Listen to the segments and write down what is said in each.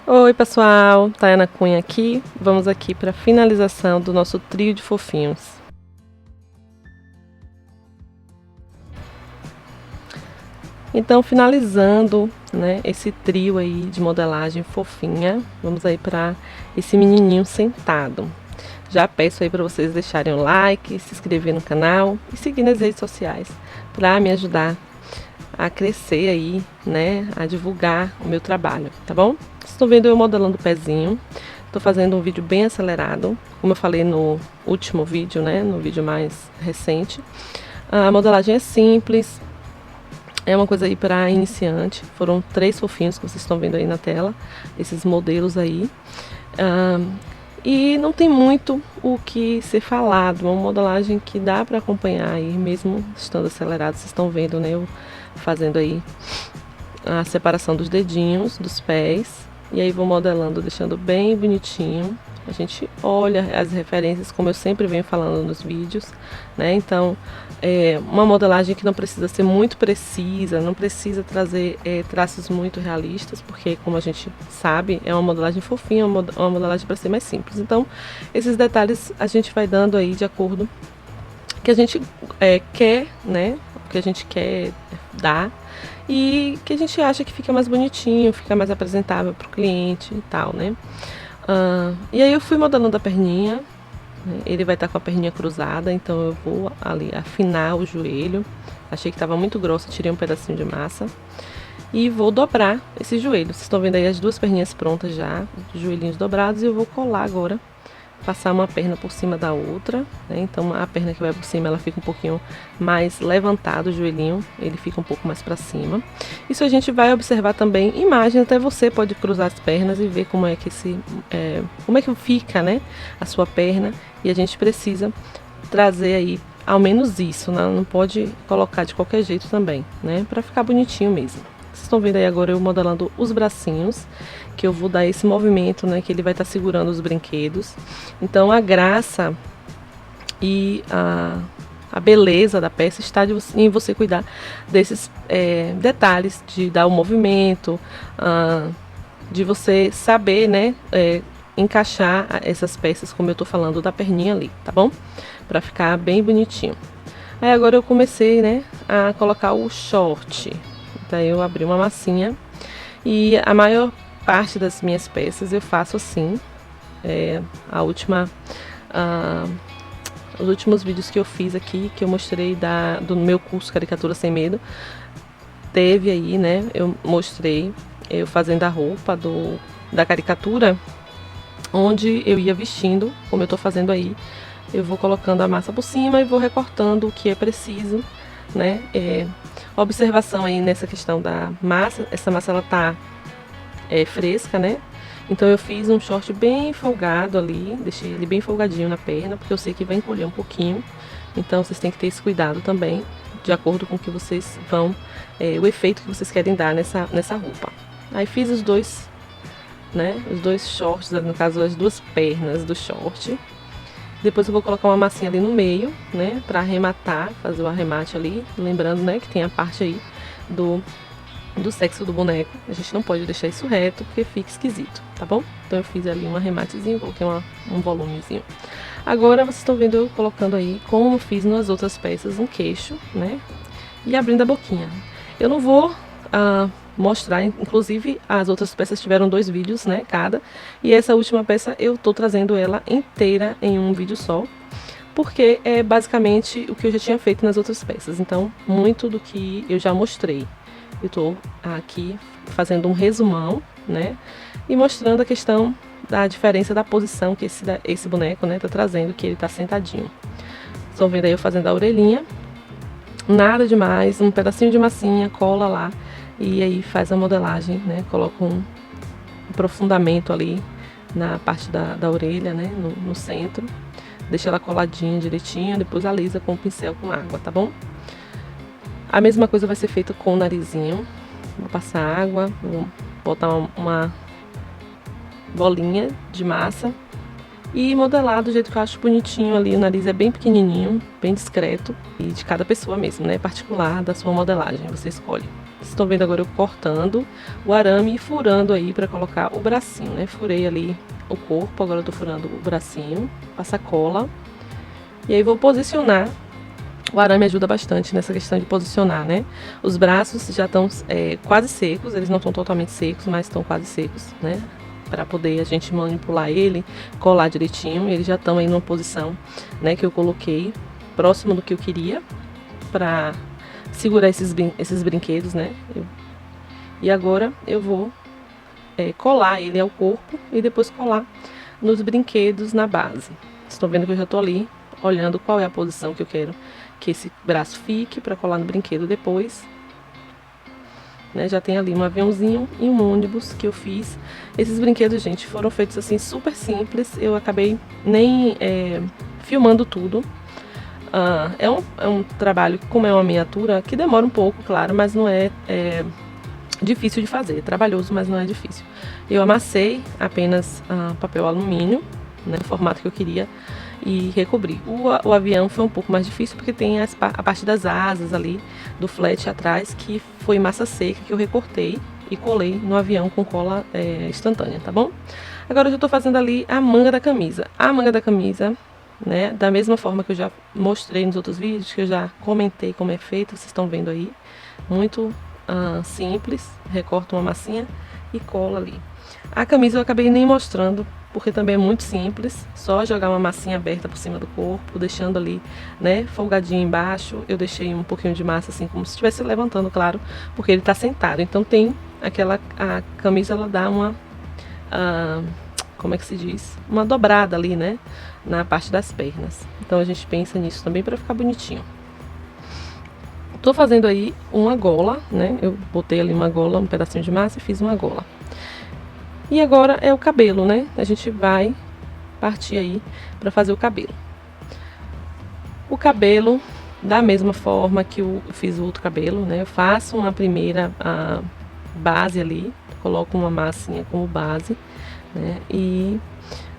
Oi pessoal, Tayana Cunha aqui. Vamos aqui para a finalização do nosso trio de fofinhos. Então, finalizando, né, esse trio aí de modelagem fofinha, vamos aí para esse menininho sentado. Já peço aí para vocês deixarem o like, se inscrever no canal e seguir nas redes sociais para me ajudar a crescer aí, né, a divulgar o meu trabalho, tá bom? Vocês estão vendo eu modelando o pezinho. Estou fazendo um vídeo bem acelerado, como eu falei no último vídeo, né, no vídeo mais recente. A modelagem é simples, é uma coisa aí para iniciante. Foram 3 fofinhos que vocês estão vendo aí na tela, esses modelos aí. E não tem muito o que ser falado, uma modelagem que dá para acompanhar aí, mesmo estando acelerado. Vocês estão vendo, né, eu fazendo aí a separação dos dedinhos, dos pés. E aí vou modelando, deixando bem bonitinho. A gente olha as referências, como eu sempre venho falando nos vídeos, né? Então, uma modelagem que não precisa ser muito precisa, não precisa trazer traços muito realistas, porque, como a gente sabe, é uma modelagem fofinha, uma modelagem para ser mais simples. Então, esses detalhes a gente vai dando aí de acordo com o que a gente quer, né? O que a gente quer dar e que a gente acha que fica mais bonitinho, fica mais apresentável para o cliente e tal, né? E aí eu fui modelando a perninha, né? Ele vai estar com a perninha cruzada, então eu vou ali afinar o joelho. Achei que estava muito grosso, tirei um pedacinho de massa e vou dobrar esse joelho. Vocês estão vendo aí as 2 perninhas prontas já, os joelhinhos dobrados, e eu vou colar agora, passar uma perna por cima da outra, né? Então a perna que vai por cima ela fica um pouquinho mais levantada, o joelhinho ele fica um pouco mais para cima. Isso a gente vai observar também imagem, até você pode cruzar as pernas e ver como é que como é que fica, né, a sua perna. E a gente precisa trazer aí ao menos isso, né? Não pode colocar de qualquer jeito também, né, para ficar bonitinho mesmo. Vocês estão vendo aí agora eu modelando os bracinhos, que eu vou dar esse movimento, né, que ele vai estar segurando os brinquedos. Então a graça e a beleza da peça está em você cuidar desses detalhes, de dar o movimento, de você saber, né, encaixar essas peças, como eu tô falando da perninha ali, tá bom? Para ficar bem bonitinho. Aí agora eu comecei, né, a colocar o short. Daí eu abri uma massinha e a maior parte das minhas peças eu faço assim. Os últimos vídeos que eu fiz aqui, que eu mostrei do meu curso Caricatura Sem Medo, teve aí, né, eu mostrei eu fazendo a roupa da caricatura, onde eu ia vestindo, como eu tô fazendo aí. Eu vou colocando a massa por cima e vou recortando o que é preciso, né. Observação aí nessa questão da massa, essa massa ela tá fresca, né? Então eu fiz um short bem folgado ali, deixei ele bem folgadinho na perna, porque eu sei que vai encolher um pouquinho. Então vocês têm que ter esse cuidado também, de acordo com o que vocês vão, o efeito que vocês querem dar nessa roupa. Aí fiz os dois, né? Os 2 shorts, no caso as 2 pernas do short. Depois eu vou colocar uma massinha ali no meio, né, para arrematar, fazer o arremate ali, lembrando, né, que tem a parte aí do sexo do boneco. A gente não pode deixar isso reto, porque fica esquisito, tá bom? Então eu fiz ali um arrematezinho, coloquei um volumezinho. Agora vocês estão vendo eu colocando aí, como fiz nas outras peças, um queixo, né, e abrindo a boquinha. Eu não vou mostrar, inclusive as outras peças tiveram 2 vídeos, né, cada, e essa última peça eu tô trazendo ela inteira em um vídeo só, porque é basicamente o que eu já tinha feito nas outras peças. Então muito do que eu já mostrei eu tô aqui fazendo um resumão, né, e mostrando a questão da diferença da posição que esse boneco, né, tá trazendo, que ele tá sentadinho. Estão vendo aí eu fazendo a orelhinha, nada demais, um pedacinho de massinha, cola lá e aí faz a modelagem, né, coloca um aprofundamento ali na parte da orelha, né, no centro, deixa ela coladinha direitinho, depois alisa com o pincel com água, tá bom? A mesma coisa vai ser feita com o narizinho. Vou passar água, vou botar uma bolinha de massa e modelar do jeito que eu acho bonitinho ali. O nariz é bem pequenininho, bem discreto, e de cada pessoa mesmo, né? Particular da sua modelagem, você escolhe. Vocês estão vendo agora eu cortando o arame e furando aí para colocar o bracinho, né? Furei ali o corpo, agora eu tô furando o bracinho, passa cola. E aí vou posicionar. O arame ajuda bastante nessa questão de posicionar, né? Os braços já estão quase secos, eles não estão totalmente secos, mas estão quase secos, né? Para poder a gente manipular ele, colar direitinho. Eles já estão aí numa posição, né, que eu coloquei próximo do que eu queria para segurar esses brinquedos, né? E agora eu vou colar ele ao corpo e depois colar nos brinquedos na base. Estão vendo que eu já tô ali olhando qual é a posição que eu quero que esse braço fique para colar no brinquedo depois. Né, já tem ali um aviãozinho e um ônibus que eu fiz. Esses brinquedos, gente, foram feitos assim super simples. Eu acabei nem filmando tudo. É um trabalho, como é uma miniatura, que demora um pouco, claro, mas não é difícil de fazer. É trabalhoso, mas não é difícil. Eu amassei apenas papel alumínio, né, no formato que eu queria, e recobri. O avião foi um pouco mais difícil porque tem a parte das asas ali do flat atrás, que foi massa seca que eu recortei e colei no avião com cola instantânea, tá bom? Agora eu já tô fazendo ali a manga da camisa. A manga da camisa, né, da mesma forma que eu já mostrei nos outros vídeos, que eu já comentei como é feito, vocês estão vendo aí, muito simples. Recorto uma massinha e colo ali. A camisa eu acabei nem mostrando, porque também é muito simples, só jogar uma massinha aberta por cima do corpo, deixando ali, né, folgadinho embaixo. Eu deixei um pouquinho de massa assim, como se estivesse levantando, claro, porque ele tá sentado. Então tem a camisa, ela dá uma, como é que se diz? Uma dobrada ali, né, na parte das pernas. Então a gente pensa nisso também para ficar bonitinho. Tô fazendo aí uma gola, né, eu botei ali uma gola, um pedacinho de massa e fiz uma gola. E agora é o cabelo, né? A gente vai partir aí para fazer o cabelo. O cabelo, da mesma forma que eu fiz o outro cabelo, né? Eu faço uma primeira base ali, coloco uma massinha como base, né? E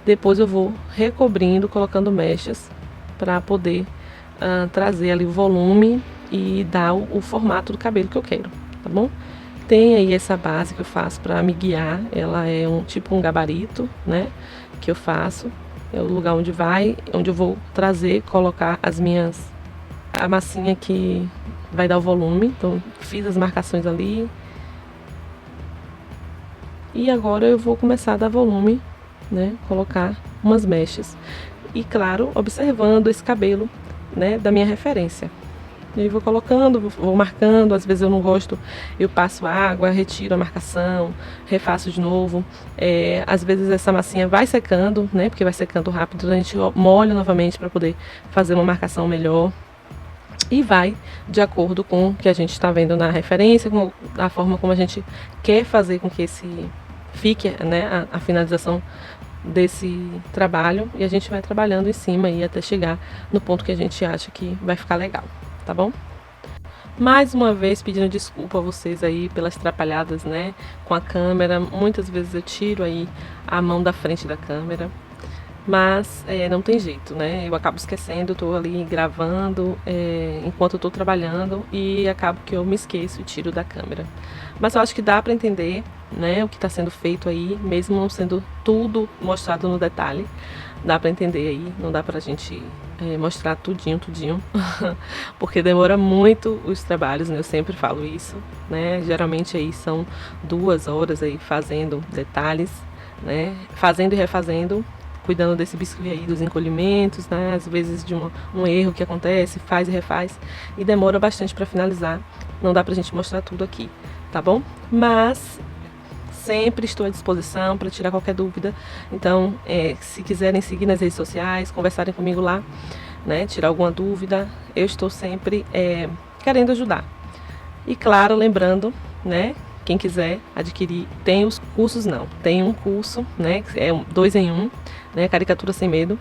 depois eu vou recobrindo, colocando mechas para poder trazer ali o volume e dar o formato do cabelo que eu quero, tá bom? Tem aí essa base que eu faço para me guiar, ela é tipo um gabarito, né, que eu faço, é o lugar onde eu vou trazer, colocar a massinha que vai dar o volume. Então fiz as marcações ali e agora eu vou começar a dar volume, né, colocar umas mechas e, claro, observando esse cabelo, né, da minha referência. E aí vou colocando, vou marcando. Às vezes eu não gosto, eu passo água, retiro a marcação, refaço de novo. Às vezes essa massinha vai secando, né? Porque vai secando rápido, a gente molha novamente para poder fazer uma marcação melhor. E vai de acordo com o que a gente está vendo na referência, com a forma como a gente quer fazer com que fique, né, a finalização desse trabalho. E a gente vai trabalhando em cima aí até chegar no ponto que a gente acha que vai ficar legal. Tá bom? Mais uma vez pedindo desculpa a vocês aí pelas atrapalhadas, né, com a câmera. Muitas vezes eu tiro aí a mão da frente da câmera, mas não tem jeito, né? Eu acabo esquecendo, eu tô ali gravando enquanto eu tô trabalhando e acabo que eu me esqueço e tiro da câmera. Mas eu acho que dá para entender, né, o que está sendo feito aí, mesmo não sendo tudo mostrado no detalhe. Dá para entender aí, não dá pra gente mostrar tudinho, porque demora muito os trabalhos, né? Eu sempre falo isso, né? Geralmente aí são 2 horas aí fazendo detalhes, né? Fazendo e refazendo, cuidando desse biscuit aí, dos encolhimentos, né? Às vezes de um erro que acontece, faz e refaz, e demora bastante para finalizar. Não dá pra gente mostrar tudo aqui, tá bom? Mas sempre estou à disposição para tirar qualquer dúvida. Então, se quiserem seguir nas redes sociais, conversarem comigo lá, né, tirar alguma dúvida, eu estou sempre querendo ajudar. E claro, lembrando, né, quem quiser adquirir, tem os cursos, tem um curso, né, é 2 em 1, né, Caricatura Sem Medo,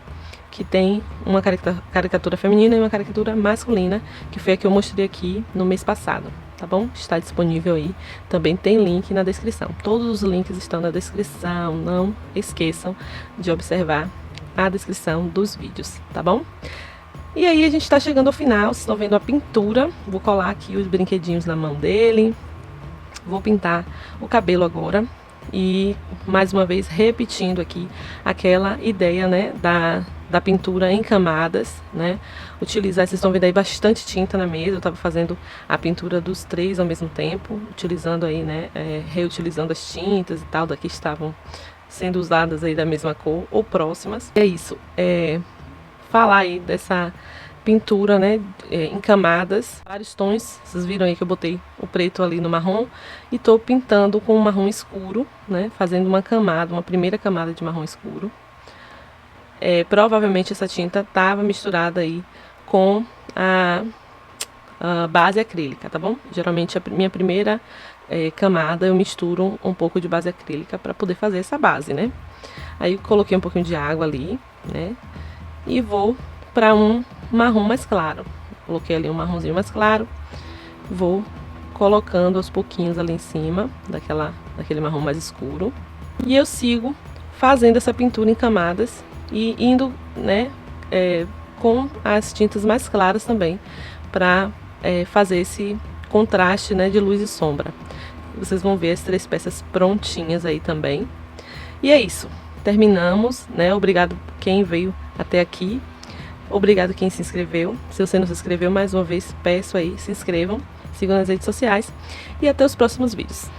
que tem uma caricatura feminina e uma caricatura masculina, que foi a que eu mostrei aqui no mês passado. Tá bom? Está disponível aí. Também tem link na descrição. Todos os links estão na descrição. Não esqueçam de observar a descrição dos vídeos, tá bom? E aí a gente está chegando ao final. Vocês estão vendo a pintura. Vou colar aqui os brinquedinhos na mão dele. vou pintar o cabelo agora. E mais uma vez repetindo aqui aquela ideia, né, da pintura em camadas, né? Utilizar, vocês estão vendo aí bastante tinta na mesa. Eu estava fazendo a pintura dos 3 ao mesmo tempo, utilizando aí, né, reutilizando as tintas e tal, daqui estavam sendo usadas aí da mesma cor ou próximas. É isso, falar aí dessa pintura, né, em camadas, vários tons. Vocês viram aí que eu botei o preto ali no marrom e tô pintando com um marrom escuro, né, fazendo uma camada, uma primeira camada de marrom escuro. Provavelmente essa tinta estava misturada aí com a base acrílica, tá bom? Geralmente a minha primeira camada eu misturo um pouco de base acrílica para poder fazer essa base, né? Aí coloquei um pouquinho de água ali, né? E vou para um marrom mais claro. Coloquei ali um marronzinho mais claro. Vou colocando aos pouquinhos ali em cima daquele marrom mais escuro. E eu sigo fazendo essa pintura em camadas e indo, né, com as tintas mais claras também, para fazer esse contraste, né, de luz e sombra. Vocês vão ver as 3 peças prontinhas aí também. E é isso. Terminamos, né? Obrigado quem veio até aqui. Obrigado quem se inscreveu. Se você não se inscreveu, mais uma vez, peço aí, se inscrevam, sigam nas redes sociais e até os próximos vídeos.